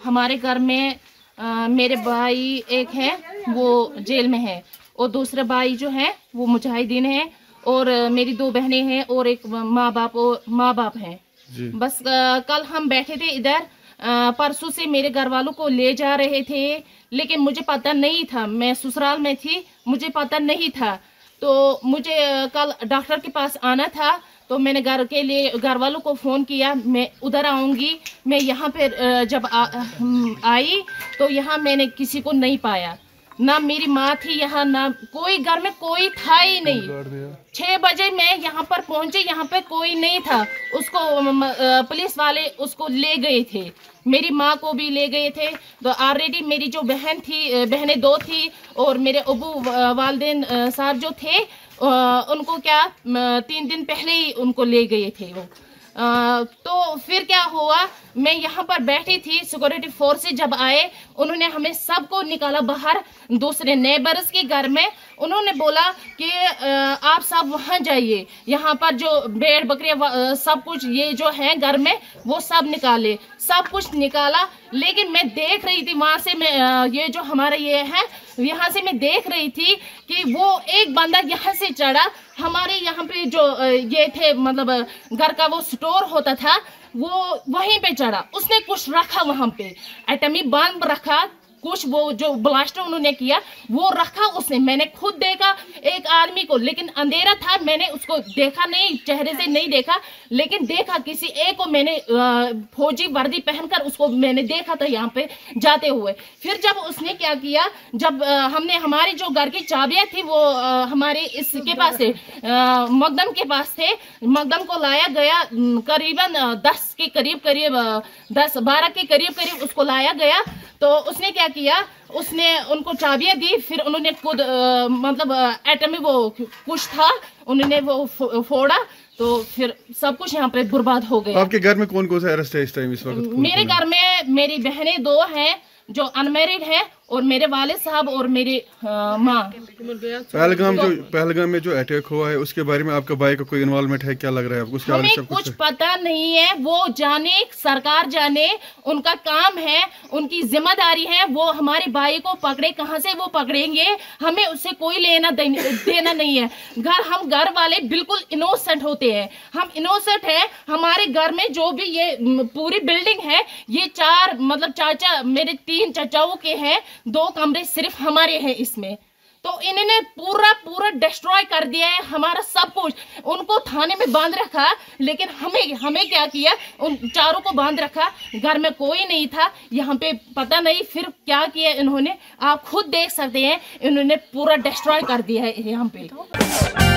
हमारे घर में मेरे भाई एक है वो जेल में है और दूसरा भाई जो है वो मुजाहिदीन है और मेरी 2 बहनें हैं और एक माँ बाप हैं। बस कल हम बैठे थे इधर, परसों से मेरे घर वालों को ले जा रहे थे, लेकिन मुझे पता नहीं था, मैं ससुराल में थी, मुझे पता नहीं था। तो मुझे कल डॉक्टर के पास आना था, तो मैंने घर वालों को फ़ोन किया, मैं उधर आऊँगी। मैं यहाँ पे जब आई तो यहाँ मैंने किसी को नहीं पाया, ना मेरी माँ थी यहाँ, ना कोई घर में कोई था ही नहीं। 6 बजे मैं यहाँ पर पहुँचे, यहाँ पे कोई नहीं था। उसको पुलिस वाले उसको ले गए थे, मेरी माँ को भी ले गए थे। तो ऑलरेडी मेरी जो बहनें 2 थी और मेरे अबू वालिदैन साहब जो थे उनको 3 दिन पहले ही उनको ले गए थे वो। तो फिर क्या हुआ, मैं यहाँ पर बैठी थी, सिक्योरिटी फोर्स से जब आए उन्होंने हमें सबको निकाला बाहर, दूसरे नेबर्स के घर में। उन्होंने बोला कि आप सब वहाँ जाइए, यहाँ पर जो भेड़ बकरियाँ सब कुछ ये जो है घर में वो सब निकाले, सब कुछ निकाला। लेकिन मैं देख रही थी वहाँ से, मैं ये जो हमारा ये है यहाँ से मैं देख रही थी कि वो एक बंदा यहाँ से चढ़ा, हमारे यहाँ पे जो ये थे मतलब घर का वो स्टोर होता था वो वहीं पे चढ़ा, उसने कुछ रखा वहां पे, एटमी बम रखा, कुछ वो जो ब्लास्टर उन्होंने किया वो रखा उसने। मैंने खुद देखा एक आदमी को, लेकिन अंधेरा था, मैंने उसको देखा नहीं, चेहरे से नहीं देखा, लेकिन देखा किसी एक को मैंने फौजी वर्दी पहनकर उसको मैंने देखा था यहाँ पे जाते हुए। फिर जब उसने क्या किया, जब हमने हमारी जो घर की चाबियां थी वो हमारे इसके पास थे, मकदम के पास थे, मकदम को लाया गया, करीबन 10 के करीब 10-12 के करीब उसको लाया गया। तो उसने क्या किया, उसने उनको चाबियां दी, फिर उन्होंने खुद मतलब एटमी वो कुछ था उन्होंने वो फोड़ा, तो फिर सब कुछ यहाँ पे बर्बाद हो गया। आपके घर में कौन कौन सा अरेस्ट है इस टाइम इस वक्त? मेरे घर में मेरी बहनें 2 हैं जो अनमैरिड है और मेरे वालिद साहब और मेरी माँ। पहलगाम में जो अटैक हुआ है उसके बारे में आपका भाई का कोई इन्वॉल्वमेंट है, क्या लग रहा है आपको? हमें कुछ पता नहीं है, वो जाने, सरकार जाने, उनका काम है, उनकी जिम्मेदारी है, वो हमारे भाई को पकड़े, कहाँ से वो पकड़ेंगे, हमें उससे कोई लेना देना नहीं है। हम घर वाले बिल्कुल इनोसेंट होते हैं, हम इनोसेंट है। हमारे घर में जो भी ये पूरी बिल्डिंग है, ये 4 मतलब चाचा मेरे 3 चाचाओं के हैं, 2 कमरे सिर्फ हमारे हैं इसमें। तो इन्होंने पूरा डिस्ट्रॉय कर दिया है हमारा सब कुछ। उनको थाने में बांध रखा, लेकिन हमें क्या किया, उन चारों को बांध रखा, घर में कोई नहीं था, यहाँ पे पता नहीं फिर क्या किया इन्होंने, आप खुद देख सकते हैं, इन्होंने पूरा डिस्ट्रॉय कर दिया है यहाँ पे।